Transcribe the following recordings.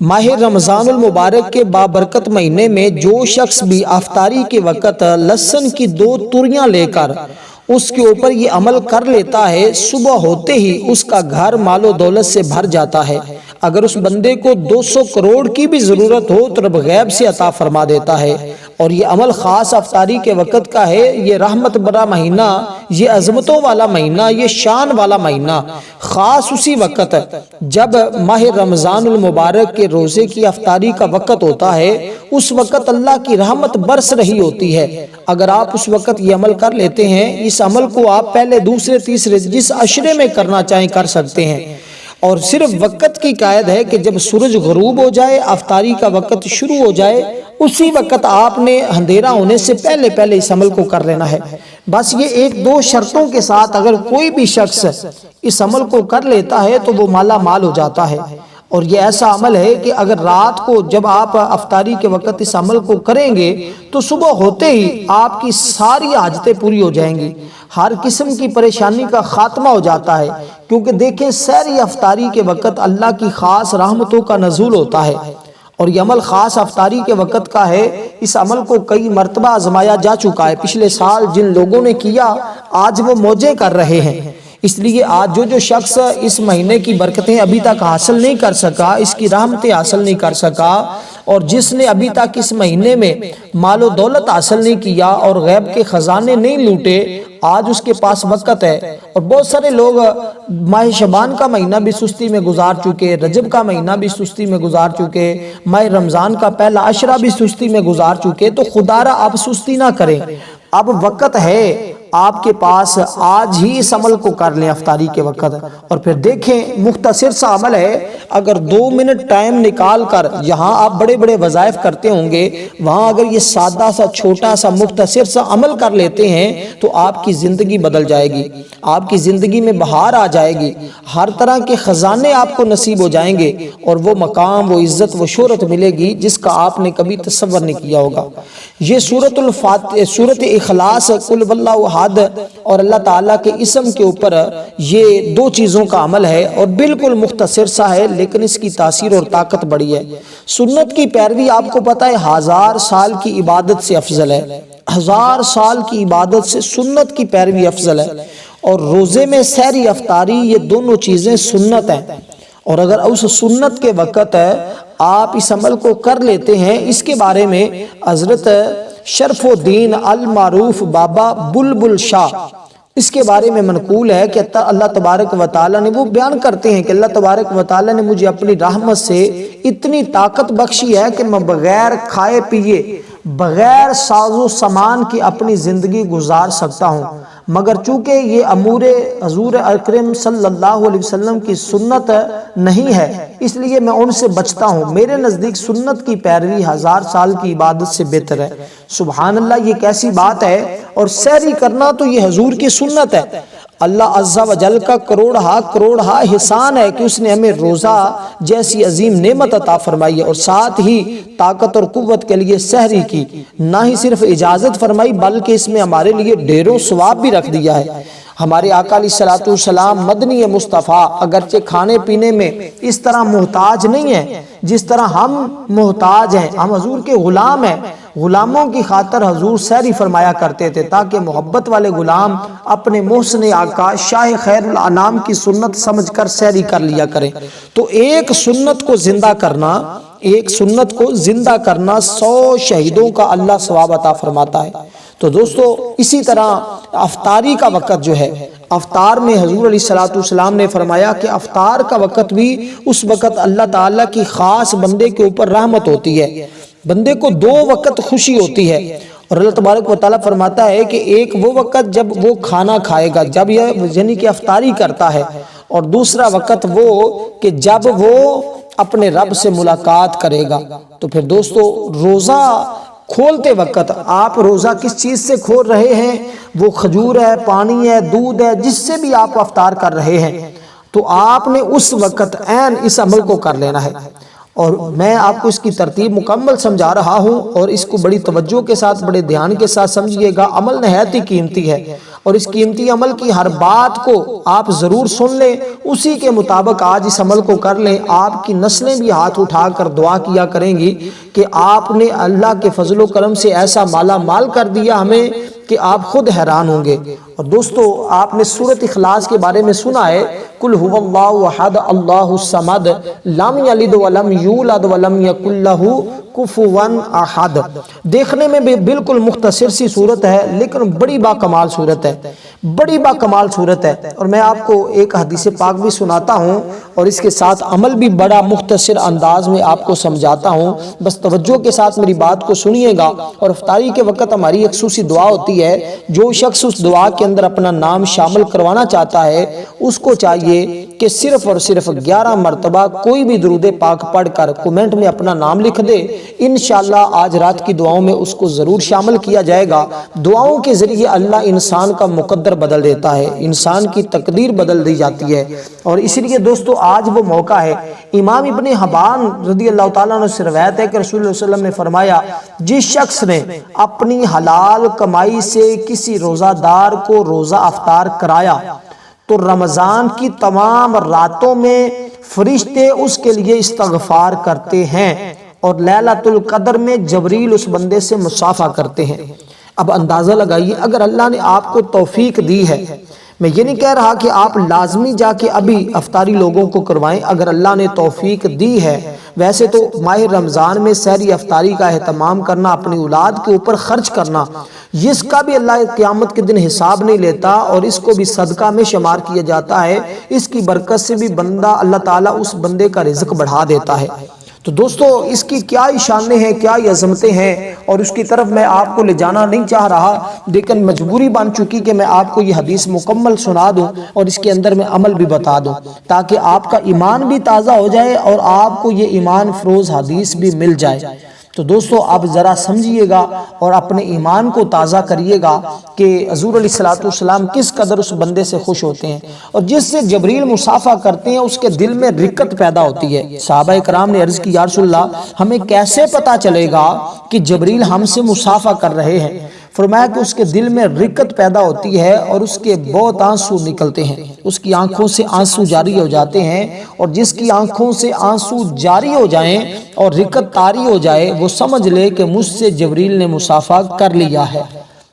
ماہ رمضان المبارک کے بابرکت مہینے میں جو شخص بھی افطاری کے وقت لہسن کی 2 تریاں لے کر اس کے اوپر یہ عمل کر لیتا ہے، صبح ہوتے ہی اس کا گھر مال و دولت سے بھر جاتا ہے۔ اگر اس بندے کو 200 کروڑ کی بھی ضرورت ہو تو رب غیب سے عطا فرما دیتا ہے۔ اور یہ عمل خاص افطاری کے وقت کا ہے۔ یہ رحمت بھرا مہینہ، یہ عظمتوں والا مہینہ، یہ شان والا مہینہ خاص اسی وقت جب ماہ رمضان المبارک کے روزے کی افطاری کا وقت ہوتا ہے، اس وقت اللہ کی رحمت برس رہی ہوتی ہے۔ اگر آپ اس وقت یہ عمل کر لیتے ہیں، اس عمل کو آپ پہلے، دوسرے، تیسرے جس عشرے میں کرنا چاہیں کر سکتے ہیں، اور صرف وقت کی قید ہے کہ جب سورج غروب ہو جائے، افطاری کا وقت شروع ہو جائے، اسی وقت آپ نے اندھیرا ہونے سے پہلے اس عمل کو کر لینا ہے۔ بس یہ 1-2 شرطوں کے ساتھ اگر کوئی بھی شخص اس عمل کو کر لیتا ہے تو وہ مالا مال ہو جاتا ہے۔ اور یہ ایسا عمل ہے کہ اگر رات کو جب آپ افطاری کے وقت اس عمل کو کریں گے تو صبح ہوتے ہی آپ کی ساری حاجتیں پوری ہو جائیں گی، ہر قسم کی پریشانی کا خاتمہ ہو جاتا ہے۔ کیونکہ دیکھیں، سحری افطاری کے وقت اللہ کی خاص رحمتوں کا نزول ہوتا ہے، اور یہ عمل خاص افطاری کے وقت کا ہے۔ اس عمل کو کئی مرتبہ آزمایا جا چکا ہے۔ پچھلے سال جن لوگوں نے کیا، آج وہ موجیں کر رہے ہیں۔ اس لیے آج جو شخص اس مہینے کی برکتیں ابھی تک حاصل نہیں کر سکا، اس کی رحمتیں حاصل نہیں کر سکا، اور جس نے ابھی تک اس مہینے میں مال و دولت حاصل نہیں کیا اور غیب کے خزانے نہیں لوٹے، آج اس کے پاس وقت ہے۔ اور بہت سارے لوگ ماہ شعبان کا مہینہ بھی سستی میں گزار چکے، رجب کا مہینہ بھی سستی میں گزار چکے، ماہ رمضان کا پہلا عشرہ بھی سستی میں گزار چکے۔ تو خدا را اب سستی نہ کریں، اب وقت ہے آپ کے پاس، آج ہی اس عمل کو کر لیں افطاری کے وقت۔ اور پھر دیکھیں، مختصر سا عمل ہے، اگر 2 منٹ ٹائم نکال کر، جہاں آپ بڑے بڑے وظائف کرتے ہوں گے، وہاں اگر یہ سادہ سا چھوٹا سا مختصر سا عمل کر لیتے ہیں تو آپ کی زندگی بدل جائے گی، آپ کی زندگی میں بہار آ جائے گی، ہر طرح کے خزانے آپ کو نصیب ہو جائیں گے، اور وہ مقام، وہ عزت، وہ شہرت ملے گی جس کا آپ نے کبھی تصور نہیں کیا ہوگا۔ یہ سورۃ اخلاص، قل واللہ احد اور اللہ تعالیٰ کے اسم کے اوپر یہ 2 چیزوں کا عمل ہے، اور بالکل مختصر سا ہے، لیکن اس کی تاثیر اور طاقت بڑی ہے۔ سنت کی پیروی آپ کو پتہ ہے 1000 سال کی عبادت سے افضل ہے، 1000 سال کی عبادت سے سنت کی پیروی افضل ہے۔ اور روزے میں سحری افطاری، یہ دونوں چیزیں سنت ہیں، اور اگر اس سنت کے وقت آپ اس عمل کو کر لیتے ہیں، اس کے بارے میں حضرت شرف الدین المعروف بابا بلبل شاہ، اس کے بارے میں منقول ہے کہ اللہ تبارک و تعالیٰ نے، وہ بیان کرتے ہیں کہ اللہ تبارک و تعالیٰ نے مجھے اپنی رحمت سے اتنی طاقت بخشی ہے کہ میں بغیر کھائے پیے، بغیر ساز و سامان کی اپنی زندگی گزار سکتا ہوں، مگر چونکہ یہ امور حضور اکرم صلی اللہ علیہ وسلم کی سنت نہیں ہے، اس لیے میں ان سے بچتا ہوں۔ میرے نزدیک سنت کی پیروی 1000 سال کی عبادت سے بہتر ہے۔ سبحان اللہ، یہ کیسی بات ہے! اور سحری کرنا تو یہ حضور کی سنت ہے۔ اللہ عز و جل کا کروڑہا احسان ہے کہ اس نے ہمیں روزہ جیسی عظیم نعمت عطا فرمائی ہے، اور ساتھ ہی طاقت اور قوت کے لیے سحری کی نہ ہی صرف اجازت فرمائی، بلکہ اس میں ہمارے لیے ڈھیروں ثواب بھی رکھ دیا ہے۔ ہمارے آقا علیہ الصلوۃ والسلام مدنی مصطفیٰ اگرچہ کھانے پینے میں اس طرح محتاج نہیں ہیں جس طرح ہم محتاج ہیں، ہم حضور کے غلام ہیں۔ غلاموں کی خاطر حضور سحری فرمایا کرتے تھے تاکہ محبت والے غلام اپنے محسن آقا شاہ خیر الانام کی سنت سمجھ کر سحری کر لیا کریں۔ تو ایک سنت کو زندہ کرنا 100 شہیدوں کا اللہ ثواب عطا فرماتا ہے۔ تو دوستو، اسی طرح افطاری کا وقت جو ہے، افطار میں حضور علیہ الصلوۃ والسلام نے فرمایا کہ افطار کا وقت بھی اس وقت اللہ تعالیٰ کی خاص بندے کے اوپر رحمت ہوتی ہے، بندے کو 2 وقت خوشی ہوتی ہے۔ اور اللہ تبارک و تعالیٰ فرماتا ہے کہ ایک وہ وقت جب وہ کھانا کھائے گا، جب یہ یعنی کہ افطاری کرتا ہے، اور دوسرا وقت وہ کہ جب وہ اپنے رب سے ملاقات کرے گا۔ تو پھر دوستو، روزہ کھولتے وقت آپ روزہ کس چیز سے کھول رہے ہیں؟ وہ کھجور ہے، پانی ہے، دودھ ہے، جس سے بھی آپ افطار کر رہے ہیں، تو آپ نے اس وقت عین اس عمل کو کر لینا ہے۔ اور میں آپ کو اس کی ترتیب مکمل سمجھا رہا ہوں، اور اس کو بڑی توجہ کے ساتھ بڑے دھیان کے ساتھ سمجھیے گا۔ عمل نہایت ہی قیمتی ہے، اور اس قیمتی عمل کی ہر بات کو آپ ضرور سن لیں، اسی کے مطابق آج اس عمل کو کر لیں۔ آپ کی نسلیں بھی ہاتھ اٹھا کر دعا کیا کریں گی کہ آپ نے اللہ کے فضل و کرم سے ایسا مالا مال کر دیا ہمیں کہ آپ خود حیران ہوں گے۔ اور دوستو، آپ نے سورۃ اخلاص کے بارے میں سنا ہے، قل هو اللہ احد اللہ الصمد لم یلد ولم یولد ولم یکن لہ کفوا احد۔ دیکھنے میں بھی بالکل مختصر سی صورت ہے، لیکن بڑی با کمال صورت ہے، بڑی با کمال صورت ہے۔ اور میں آپ کو ایک حدیث پاک بھی سناتا ہوں، اور اس کے ساتھ عمل بھی بڑا مختصر انداز میں آپ کو سمجھاتا ہوں، بس توجہ کے ساتھ میری بات کو سنیے گا۔ اور افطاری کے وقت ہماری ایک خصوصی دعا ہوتی ہے، جو شخص اس دعا کے اندر اپنا نام شامل کروانا چاہتا ہے، اس کو چاہیے کہ صرف اور صرف 11 مرتبہ کوئی بھی درود پاک پڑھ کر کومنٹ میں اپنا نام لکھ دے۔ انشاءاللہ آج رات کی دعاؤں میں اس کو ضرور شامل کیا جائے گا۔ دعاؤں کے ذریعے اللہ انسان کا مقدر بدل دیتا ہے، انسان کی تقدیر بدل دی جاتی ہے۔ اور اس لیے دوستو، آج وہ موقع ہے۔ امام ابن حبان رضی اللہ تعالیٰ عنہ سے روایت ہے کہ رسول اللہ صلی اللہ علیہ وسلم نے فرمایا، جس شخص نے اپنی حلال کمائی سے کسی روزہ دار کو روزہ افطار کرایا تو رمضان کی تمام راتوں میں فرشتے اس کے لیے استغفار کرتے ہیں، اور لیلۃ القدر میں جبریل اس بندے سے مصافحہ کرتے ہیں۔ اب اندازہ لگائیے، اگر اللہ نے آپ کو توفیق دی ہے، میں یہ نہیں کہہ رہا کہ آپ لازمی جا کے ابھی افطاری لوگوں کو کروائیں، اگر اللہ نے توفیق دی ہے، ویسے تو ماہ رمضان میں سحری افطاری کا اہتمام کرنا، اپنی اولاد کے اوپر خرچ کرنا، اس کا بھی اللہ قیامت کے دن حساب نہیں لیتا، اور اس کو بھی صدقہ میں شمار کیا جاتا ہے۔ اس کی برکت سے بھی بندہ، اللہ تعالیٰ اس بندے کا رزق بڑھا دیتا ہے۔ تو دوستو، اس کی کیا شانیں ہیں، کیا عظمتیں ہیں، اور اس کی طرف میں آپ کو لے جانا نہیں چاہ رہا، لیکن مجبوری بن چکی کہ میں آپ کو یہ حدیث مکمل سنا دوں اور اس کے اندر میں عمل بھی بتا دوں، تاکہ آپ کا ایمان بھی تازہ ہو جائے اور آپ کو یہ ایمان فروز حدیث بھی مل جائے۔ تو دوستو، آپ ذرا سمجھیے گا اور اپنے ایمان کو تازہ کریے گا کہ حضور علیہ الصلوۃ والسلام کس قدر اس بندے سے خوش ہوتے ہیں، اور جس سے جبریل مصافحہ کرتے ہیں اس کے دل میں رقت پیدا ہوتی ہے۔ صحابہ کرام نے عرض کی، یا رسول اللہ، ہمیں کیسے پتا چلے گا کہ جبریل ہم سے مصافحہ کر رہے ہیں؟ فرمایا کہ اس کے دل میں رقت پیدا ہوتی ہے اور اس کے بہت آنسو نکلتے ہیں، اس کی آنکھوں سے آنسو جاری ہو جاتے ہیں، اور جس کی آنکھوں سے آنسو جاری ہو جائیں اور رقت طاری ہو جائے، وہ سمجھ لے کہ مجھ سے جبریل نے مصافحہ کر لیا ہے۔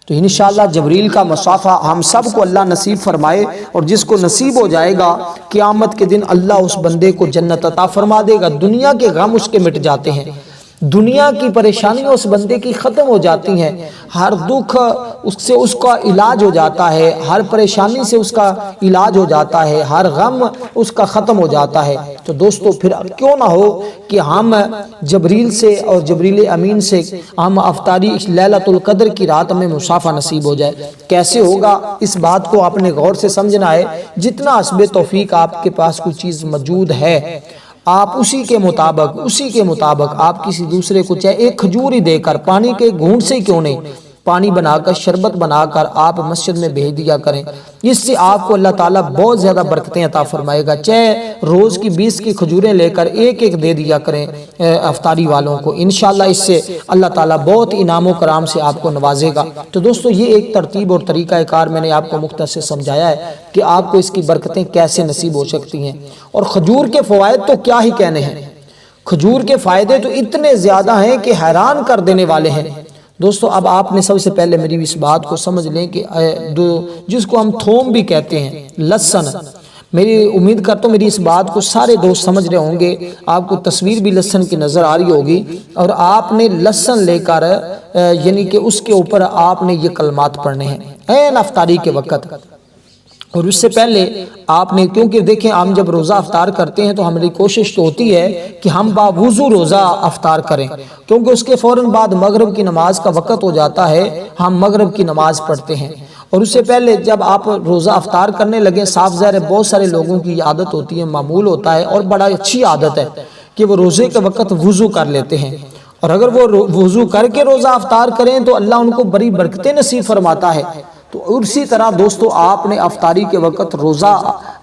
تو انشاءاللہ جبریل کا مصافحہ ہم سب کو اللہ نصیب فرمائے، اور جس کو نصیب ہو جائے گا، قیامت کے دن اللہ اس بندے کو جنت عطا فرما دے گا۔ دنیا کے غم اس کے مٹ جاتے ہیں، دنیا کی پریشانیاں اس بندے کی ختم ہو جاتی ہیں، ہر دکھ اس کا علاج ہو جاتا ہے، ہر پریشانی سے اس کا علاج ہو جاتا ہے، ہر غم اس کا ختم ہو جاتا ہے۔ تو دوستو، پھر کیوں نہ ہو کہ ہم جبریل سے اور جبریل امین سے ہم افطاری لیلۃ القدر کی رات میں مصافحہ نصیب ہو جائے۔ کیسے ہوگا، اس بات کو آپ نے غور سے سمجھنا ہے۔ جتنا حسب توفیق آپ کے پاس کوئی چیز موجود ہے، آپ اسی کے مطابق آپ کسی دوسرے کو چاہے ایک کھجور ہی دے کر، پانی کے گھونٹ سے کیوں نہیں، پانی بنا کر، شربت بنا کر آپ مسجد میں بھیج دیا کریں۔ اس سے آپ کو اللہ تعالیٰ بہت زیادہ برکتیں عطا فرمائے گا۔ چاہے روز کی 20 کی کھجوریں لے کر ایک ایک دے دیا کریں افطاری والوں کو، انشاءاللہ اس سے اللہ تعالیٰ بہت انعام و کرام سے آپ کو نوازے گا۔ تو دوستو، یہ ایک ترتیب اور طریقہ کار میں نے آپ کو مختصر سمجھایا ہے کہ آپ کو اس کی برکتیں کیسے نصیب ہو سکتی ہیں۔ اور کھجور کے فوائد تو کیا ہی کہنے ہیں، کھجور کے فائدے تو اتنے زیادہ ہیں کہ حیران کر دینے والے ہیں۔ دوستو، اب آپ نے سب سے پہلے میری اس بات کو سمجھ لیں کہ جس کو ہم تھوم بھی کہتے ہیں، لہسن، میری امید کرتا ہوں میری اس بات کو سارے دوست سمجھ رہے ہوں گے۔ آپ کو تصویر بھی لہسن کی نظر آ رہی ہوگی، اور آپ نے لہسن لے کر یعنی کہ اس کے اوپر آپ نے یہ کلمات پڑھنے ہیں عین افطاری کے وقت۔ اور اس سے پہلے آپ نے، کیونکہ دیکھیں ہم جب روزہ افطار کرتے ہیں تو ہماری کوشش تو ہوتی ہے کہ ہم باوضو روزہ افطار کریں، کیونکہ اس کے فوراً بعد مغرب کی نماز کا وقت ہو جاتا ہے، ہم مغرب کی نماز پڑھتے ہیں۔ اور اس سے پہلے جب آپ روزہ افطار کرنے لگیں، صاف ظاہر ہے بہت سارے لوگوں کی عادت ہوتی ہے، معمول ہوتا ہے، اور بڑا اچھی عادت ہے کہ وہ روزے کے وقت وضو کر لیتے ہیں، اور اگر وہ وضو کر کے روزہ افطار کریں تو اللہ ان کو بڑی برکتیں نصیب فرماتا ہے۔ تو اسی طرح دوستو آپ نے افطاری کے وقت روزہ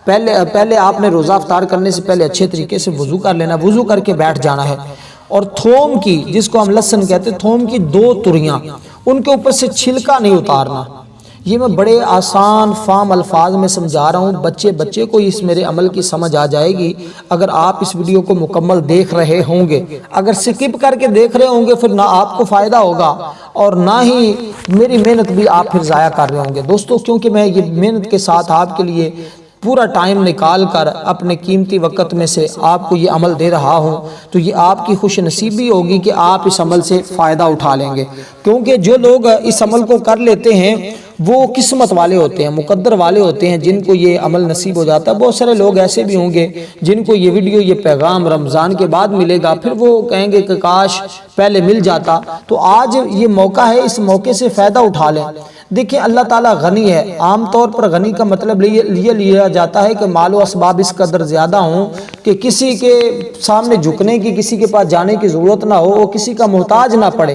پہلے آپ نے روزہ افطار کرنے سے پہلے اچھے طریقے سے وضو کر لینا، وضو کر کے بیٹھ جانا ہے، اور تھوم کی، جس کو ہم لہسن کہتے ہیں، تھوم کی 2 تریاں، ان کے اوپر سے چھلکا نہیں اتارنا۔ یہ میں بڑے آسان فام الفاظ میں سمجھا رہا ہوں، بچے کو اس میرے عمل کی سمجھ آ جائے گی اگر آپ اس ویڈیو کو مکمل دیکھ رہے ہوں گے۔ اگر سکپ کر کے دیکھ رہے ہوں گے پھر نہ آپ کو فائدہ ہوگا اور نہ ہی میری محنت بھی آپ پھر ضائع کر رہے ہوں گے دوستو، کیونکہ میں یہ محنت کے ساتھ آپ کے لیے پورا ٹائم نکال کر اپنے قیمتی وقت میں سے آپ کو یہ عمل دے رہا ہوں، تو یہ آپ کی خوش نصیبی ہوگی کہ آپ اس عمل سے فائدہ اٹھا لیں گے، کیونکہ جو لوگ اس عمل کو کر لیتے ہیں وہ قسمت والے ہوتے ہیں، مقدر والے ہوتے ہیں، جن کو یہ عمل نصیب ہو جاتا ہے۔ بہت سارے لوگ ایسے بھی ہوں گے جن کو یہ ویڈیو، یہ پیغام رمضان کے بعد ملے گا، پھر وہ کہیں گے کہ کاش پہلے مل جاتا۔ تو آج یہ موقع ہے، اس موقع سے فائدہ اٹھا لیں۔ دیکھیں اللہ تعالیٰ غنی ہے، عام طور پر غنی کا مطلب یہ لیا جاتا ہے کہ مال و اسباب اس قدر زیادہ ہوں کہ کسی کے سامنے جھکنے کی، کسی کے پاس جانے کی ضرورت نہ ہو، وہ کسی کا محتاج نہ پڑے،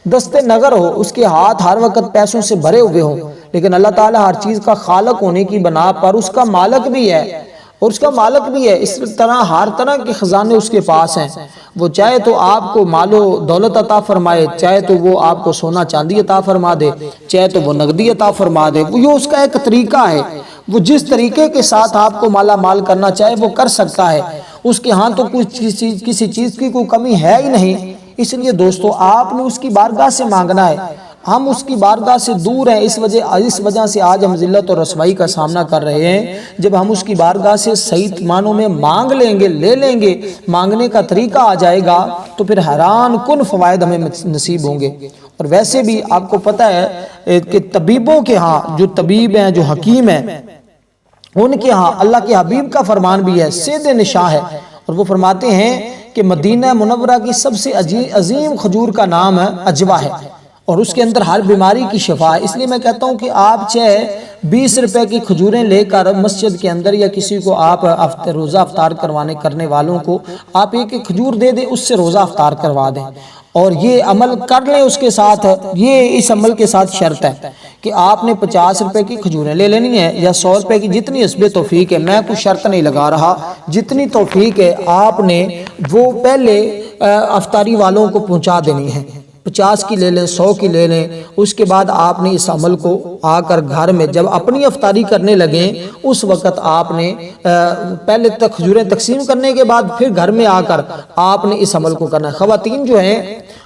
دست نگر ہو، اس کے ہاتھ ہر وقت پیسوں سے بھرے ہوئے ہوں، لیکن اللہ تعالیٰ ہر چیز کا خالق ہونے کی بنا پر اس کا مالک بھی ہے، اور اس کا مالک بھی ہے۔ اس طرح ہر طرح کے خزانے اس کے پاس ہیں، وہ چاہے تو آپ کو مال و دولت عطا فرمائے، چاہے تو وہ آپ کو سونا چاندی عطا فرما دے، چاہے تو وہ نقدی عطا فرما دے، وہ اس کا ایک طریقہ ہے، وہ جس طریقے کے ساتھ آپ کو مالا مال کرنا چاہے وہ کر سکتا ہے، اس کے ہاں تو کسی چیز کی کوئی کمی ہے ہی نہیں۔ اس لیے دوستو آپ نے اس کی بارگاہ سے مانگنا ہے، ہم اس کی بارگاہ سے دور ہیں، اس وجہ سے آج ہم ذلت اور رسوائی کا سامنا کر رہے ہیں۔ جب ہم اس کی بارگاہ سے صحیح معنوں میں مانگ لیں گے، لے لیں گے، مانگنے کا طریقہ آ جائے گا تو پھر حیران کن فوائد ہمیں نصیب ہوں گے۔ اور ویسے بھی آپ کو پتہ ہے کہ طبیبوں کے ہاں، جو طبیب ہیں، جو حکیم ہیں، ان کے ہاں اللہ کے حبیب کا فرمان بھی ہے، سید نشاں ہے، اور وہ فرماتے ہیں کہ مدینہ منورہ کی سب سے عظیم کھجور کا نام عجوہ ہے، اور اس کے اندر ہر بیماری کی شفا ہے۔ اس لیے میں کہتا ہوں کہ آپ چاہے 20 روپے کی کھجوریں لے کر مسجد کے اندر، یا کسی کو آپ روزہ افطار کرنے والوں کو آپ ایک کھجور دے دیں، اس سے روزہ افطار کروا دیں، اور یہ عمل کر لیں۔ اس کے ساتھ یہ اس عمل کے ساتھ شرط ہے کہ آپ نے 50 روپے کی کھجوریں لے لینی ہے، یا 100 روپے کی، جتنی حسب توفیق ہے، میں کوئی شرط نہیں لگا رہا، جتنی توفیق ہے آپ نے وہ پہلے افطاری والوں کو پہنچا دینی ہے۔ 50 کی لے لیں، 100 کی لے لیں، اس کے بعد آپ نے اس عمل کو آ کر گھر میں جب اپنی افطاری کرنے لگیں، اس وقت آپ نے پہلے تک کھجوریں تقسیم کرنے کے بعد پھر گھر میں آ کر آپ نے اس عمل کو کرنا ہے۔ خواتین جو ہیں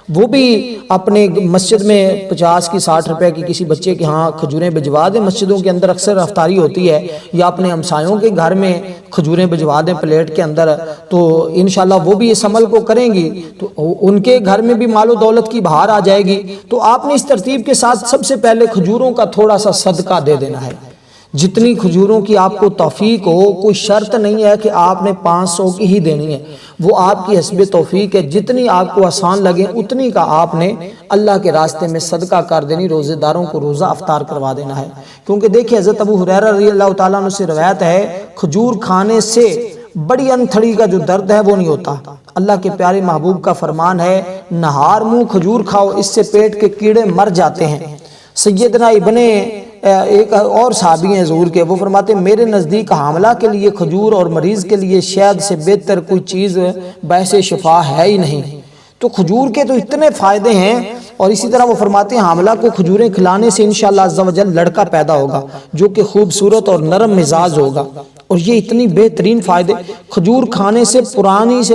وہ بھی اپنے مسجد میں 50 کی 60 روپے کی کسی بچے کے ہاں کھجوریں بھجوا دیں، مسجدوں کے اندر اکثر افطاری ہوتی ہے، یا اپنے ہمسایوں کے گھر میں کھجوریں بھجوا دیں پلیٹ کے اندر، تو انشاءاللہ وہ بھی اس عمل کو کریں گی تو ان کے گھر میں بھی مال و دولت کی بہار آ جائے گی۔ تو آپ نے اس ترتیب کے ساتھ سب سے پہلے کھجوروں کا تھوڑا سا صدقہ دے دینا ہے، جتنی کھجوروں کی آپ کو توفیق ہو، کوئی شرط نہیں ہے کہ آپ نے 500 کی ہی دینی ہے، وہ آپ کی حسب توفیق ہے، جتنی آپ کو آسان لگے اتنی کا آپ نے اللہ کے راستے میں صدقہ کر دینی، روزے داروں کو روزہ افطار کروا دینا ہے۔ کیونکہ دیکھیں حضرت ابو ہریرہ رضی اللہ تعالیٰ عنہ سے روایت ہے، کھجور کھانے سے بڑی انتھڑی کا جو درد ہے وہ نہیں ہوتا۔ اللہ کے پیارے محبوب کا فرمان ہے، نہار منہ کھجور کھاؤ، اس سے پیٹ کے کیڑے مر جاتے ہیں۔ سیدنا ابن ایک اور صحابی ہیں حضور کے، وہ فرماتے ہیں میرے نزدیک حاملہ کے لیے کھجور اور مریض کے لیے شہد سے بہتر کوئی چیز باعث شفا ہے ہی نہیں۔ تو کھجور کے تو اتنے فائدے ہیں، اور اسی طرح وہ فرماتے ہیں حاملہ کو کھجوریں کھلانے سے انشاءاللہ عز و جل لڑکا پیدا ہوگا جو کہ خوبصورت اور نرم مزاج ہوگا۔ اور یہ اتنی بہترین فائدے، کھجور کھانے سے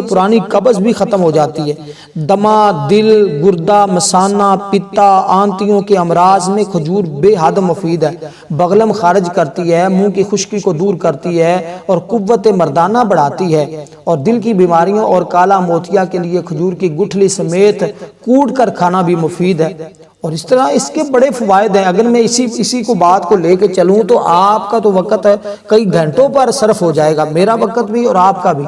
پرانی قبض بھی ختم ہو جاتی ہے۔ دمہ، دل، گردہ، مثانہ، پتا، آنتیوں کے امراض میں کھجور بے حد مفید ہے، بغلم خارج کرتی ہے، منہ کی خشکی کو دور کرتی ہے، اور قوت مردانہ بڑھاتی ہے، اور دل کی بیماریوں اور کالا موتیا کے لیے کھجور کی گٹھلی سمیت کوٹ کر کھانا بھی مفید ہے۔ اور اس طرح اس کے بڑے فوائد ہیں۔ اگر میں اسی کو بات کو لے کے چلوں تو آپ کا تو وقت کئی گھنٹوں پر صرف ہو جائے گا، میرا وقت بھی اور آپ کا بھی،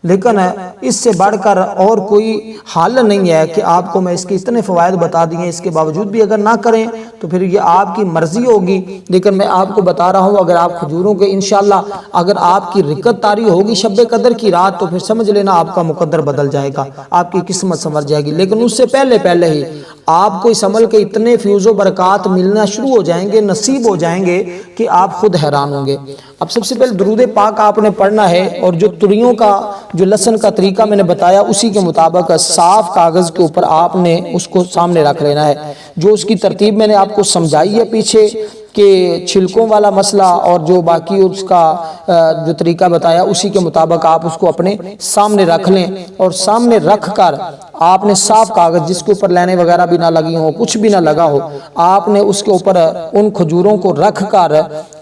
لیکن اس سے بڑھ کر اور کوئی حل نہیں ہے کہ آپ کو میں اس کے اتنے فوائد بتا دیے، اس کے باوجود بھی اگر نہ کریں تو پھر یہ آپ کی مرضی ہوگی۔ لیکن میں آپ کو بتا رہا ہوں، اگر آپ کھجوروں کے انشاءاللہ اگر آپ کی رکت طاری ہوگی شب قدر کی رات، تو پھر سمجھ لینا آپ کا مقدر بدل جائے گا، آپ کی قسمت سنور جائے گی۔ لیکن اس سے پہلے ہی آپ کو اس عمل کے اتنے فیوز و برکات ملنا شروع ہو جائیں گے، نصیب ہو جائیں گے کہ آپ خود حیران ہوں گے۔ اب سب سے پہلے درود پاک آپ نے پڑھنا ہے، اور جو تریوں کا جو لسن کا طریقہ میں نے بتایا اسی کے مطابق صاف کاغذ کے اوپر آپ نے اس کو سامنے رکھ لینا ہے۔ جو اس کی ترتیب میں نے آپ کو سمجھائی ہے پیچھے کہ چھلکوں والا مسئلہ اور جو باقی اس کا جو طریقہ بتایا اسی کے مطابق آپ اس کو اپنے سامنے رکھ لیں، اور سامنے رکھ کر آپ نے صاف کاغذ جس کے اوپر لینے وغیرہ بھی نہ لگی ہوں، کچھ بھی نہ لگا ہو، آپ نے اس کے اوپر ان کھجوروں کو رکھ کر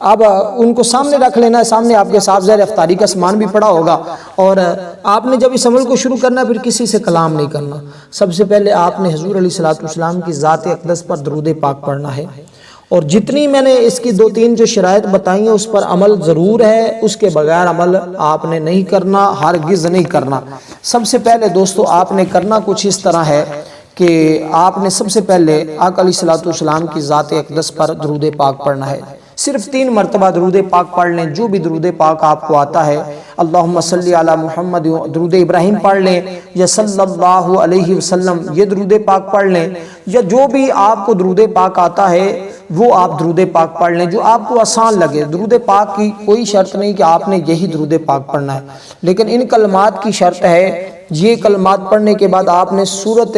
اب ان کو سامنے رکھ لینا ہے۔ سامنے آپ کے صاف ظاہر افطاری کا سامان بھی پڑا ہوگا، اور آپ نے جب اس عمل کو شروع کرنا پھر کسی سے کلام نہیں کرنا۔ سب سے پہلے آپ نے حضور علیہ السلام کی ذات اقدس پر درود پاک پڑھنا ہے، اور جتنی میں نے اس کی 2-3 جو شرائط بتائی ہیں اس پر عمل ضرور ہے، اس کے بغیر عمل آپ نے نہیں کرنا، ہرگز نہیں کرنا۔ سب سے پہلے دوستو آپ نے کرنا کچھ اس طرح ہے کہ آپ نے سب سے پہلے آقا علیہ السلام کی ذات اقدس پر درود پاک پڑھنا ہے۔ صرف 3 مرتبہ درود پاک پڑھ لیں، جو بھی درود پاک آپ کو آتا ہے۔ اللہم صلی علی محمد، درود ابراہیم پڑھ لیں، یا صلی اللہ علیہ وسلم یہ درود پاک پڑھ لیں، یا جو بھی آپ کو درود پاک آتا ہے وہ آپ درود پاک پڑھ لیں جو آپ کو آسان لگے۔ درود پاک کی کوئی شرط نہیں کہ آپ نے یہی درود پاک پڑھنا ہے، لیکن ان کلمات کی شرط ہے، یہ کلمات پڑھنے کے بعد آپ نے سورۃ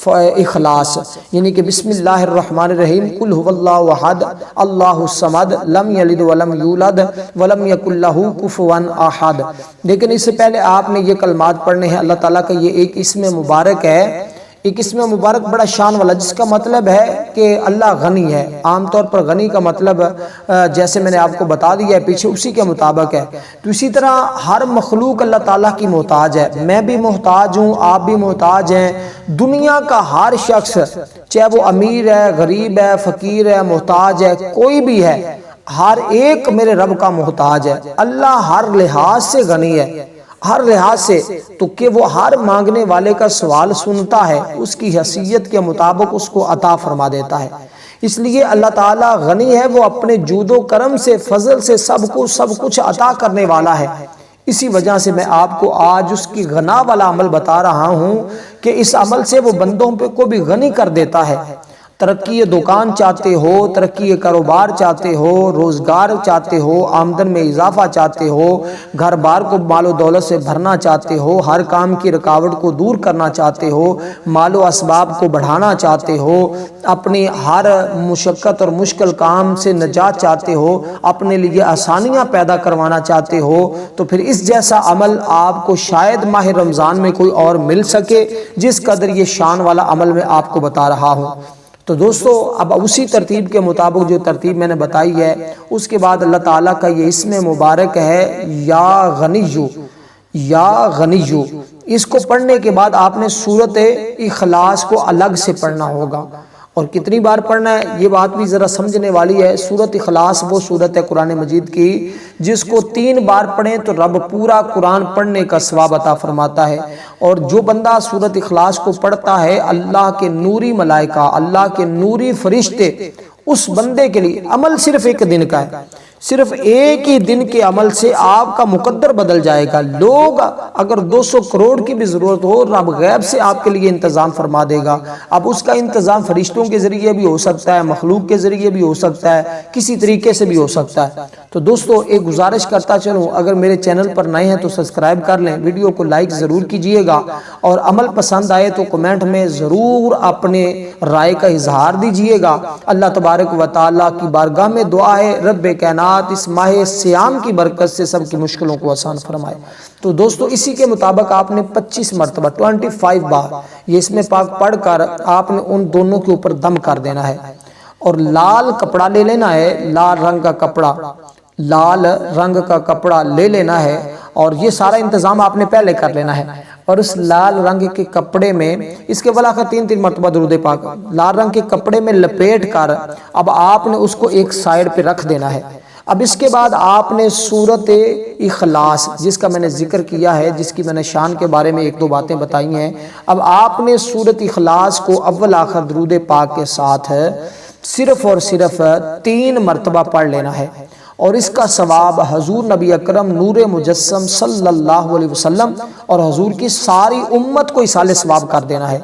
اخلاص یعنی کہ بسم اللہ الرحمن الرحیم، قل هو اللہ احد اللہ الصمد لم یلد ولم یولد ولم یکن لہ کفوا احد۔ لیکن اس سے پہلے آپ نے یہ کلمات پڑھنے ہیں۔ اللہ تعالیٰ کا یہ ایک اسم مبارک ہے، ایک اسم مبارک بڑا شان والا، جس کا مطلب ہے کہ اللہ غنی ہے۔ عام طور پر غنی کا مطلب جیسے میں نے آپ کو بتا دیا ہے پیچھے اسی کے مطابق ہے، تو اسی طرح ہر مخلوق اللہ تعالیٰ کی محتاج ہے۔ میں بھی محتاج ہوں، آپ بھی محتاج ہیں، دنیا کا ہر شخص چاہے وہ امیر ہے، غریب ہے، فقیر ہے، محتاج ہے، کوئی بھی ہے، ہر ایک میرے رب کا محتاج ہے۔ اللہ ہر لحاظ سے غنی ہے، ہر لحاظ سے، تو کہ وہ ہر مانگنے والے کا سوال سنتا ہے، اس کی حیثیت کے مطابق اس کو عطا فرما دیتا ہے۔ اس لیے اللہ تعالیٰ غنی ہے، وہ اپنے جود و کرم سے، فضل سے سب کچھ عطا کرنے والا ہے۔ اسی وجہ سے میں آپ کو آج اس کی غنا والا عمل بتا رہا ہوں کہ اس عمل سے وہ بندوں کو بھی غنی کر دیتا ہے۔ ترقی دکان چاہتے ہو، ترقی کاروبار چاہتے ہو، روزگار چاہتے ہو، آمدن میں اضافہ چاہتے ہو، گھر بار کو مال و دولت سے بھرنا چاہتے ہو، ہر کام کی رکاوٹ کو دور کرنا چاہتے ہو، مال و اسباب کو بڑھانا چاہتے ہو، اپنی ہر مشقت اور مشکل کام سے نجات چاہتے ہو، اپنے لیے آسانیاں پیدا کروانا چاہتے ہو، تو پھر اس جیسا عمل آپ کو شاید ماہ رمضان میں کوئی اور مل سکے جس قدر یہ شان والا عمل میں آپ کو بتا رہا ہوں۔ تو دوستو اب اسی ترتیب کے مطابق جو ترتیب میں نے بتائی ہے، اس کے بعد اللہ تعالیٰ کا یہ اسم مبارک ہے یا غنیو، یا غنیو، اس کو پڑھنے کے بعد آپ نے سورۃ اخلاص کو الگ سے پڑھنا ہوگا۔ اور کتنی بار پڑھنا ہے یہ بات بھی ذرا سمجھنے والی ہے۔ سورۃ اخلاص وہ سورت ہے قرآن مجید کی جس کو 3 بار پڑھیں تو رب پورا قرآن پڑھنے کا ثواب عطا فرماتا ہے، اور جو بندہ سورۃ اخلاص کو پڑھتا ہے، اللہ کے نوری ملائکہ، اللہ کے نوری فرشتے اس بندے کے لیے، عمل صرف 1 دن کا ہے، صرف ایک ہی دن کے عمل سے آپ کا مقدر بدل جائے گا۔ لوگ اگر 200 کروڑ کی بھی ضرورت ہو، رب غیب سے آپ کے لیے انتظام فرما دے گا۔ اب اس کا انتظام فرشتوں کے ذریعے بھی ہو سکتا ہے، مخلوق کے ذریعے بھی ہو سکتا ہے، کسی طریقے سے بھی ہو سکتا ہے۔ تو دوستو ایک گزارش کرتا چلوں، اگر میرے چینل پر نئے ہیں تو سبسکرائب کر لیں، ویڈیو کو لائک ضرور کیجئے گا، اور عمل پسند آئے تو کمنٹ میں ضرور اپنے رائے کا اظہار دیجئے گا۔ اللہ تبارک و تعالیٰ کی بارگاہ میں دعا ہے رب کائنات اس ماہ سیام کی برکت سے سب کی مشکلوں کو آسان فرمائے۔ تو دوستو اسی کے مطابق آپ نے 25 مرتبہ 25 بار یہ اس میں پاک پڑھ کر آپ نے ان دونوں کے اوپر دم کر دینا ہے، اور لال کپڑا لے لینا ہے، لال رنگ کا کپڑا، لال رنگ کا کپڑا لے لینا ہے، اور یہ سارا انتظام آپ نے پہلے کر لینا ہے۔ اور اس لال رنگ کے کپڑے میں اس کے بلاخر 3 مرتبہ درود پاک لال رنگ کے کپڑے میں لپیٹ کر اب آپ نے اس کو ایک سائیڈ پہ رکھ دینا ہے۔ اب اس کے بعد آپ نے سورۃ اخلاص جس کا میں نے ذکر کیا ہے، جس کی میں نے شان کے بارے میں 1-2 باتیں بتائی ہیں، اب آپ نے سورۃ اخلاص کو اول آخر درود پاک کے ساتھ صرف اور صرف 3 مرتبہ پڑھ لینا ہے، اور اس کا ثواب حضور نبی اکرم نور مجسم صلی اللہ علیہ وسلم اور حضور کی ساری امت کو ایصال ثواب کر دینا ہے۔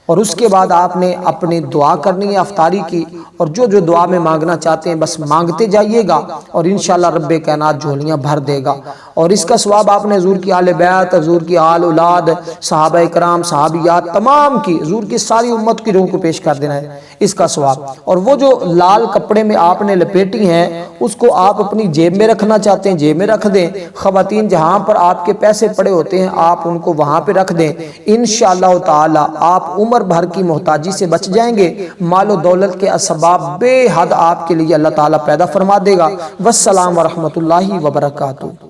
اور اس کے بعد آپ نے اپنی دعا کرنی ہے افطاری کی، اور جو جو دعا میں مانگنا چاہتے ہیں بس مانگتے جائیے گا، اور انشاءاللہ رب کائنات جھولیاں بھر دے گا۔ اور اس کا ثواب آپ نے حضور کی آل بیت، حضور کی آل اولاد، صحابہ کرام، صحابیات تمام کی، حضور کی ساری امت کی روح کو پیش کر دینا ہے اس کا ثواب۔ اور وہ جو لال کپڑے میں آپ نے لپیٹی ہیں اس کو آپ اپنی جیب میں رکھنا چاہتے ہیں جیب میں رکھ دیں، خواتین جہاں پر آپ کے پیسے پڑے ہوتے ہیں آپ ان کو وہاں پہ رکھ دیں، انشاءاللہ تعالی آپ عمر بھر کی محتاجی سے بچ جائیں گے، مال و دولت کے اسباب بے حد آپ کے لیے اللہ تعالیٰ پیدا فرما دے گا۔ والسلام ورحمۃ اللہ وبرکاتہ۔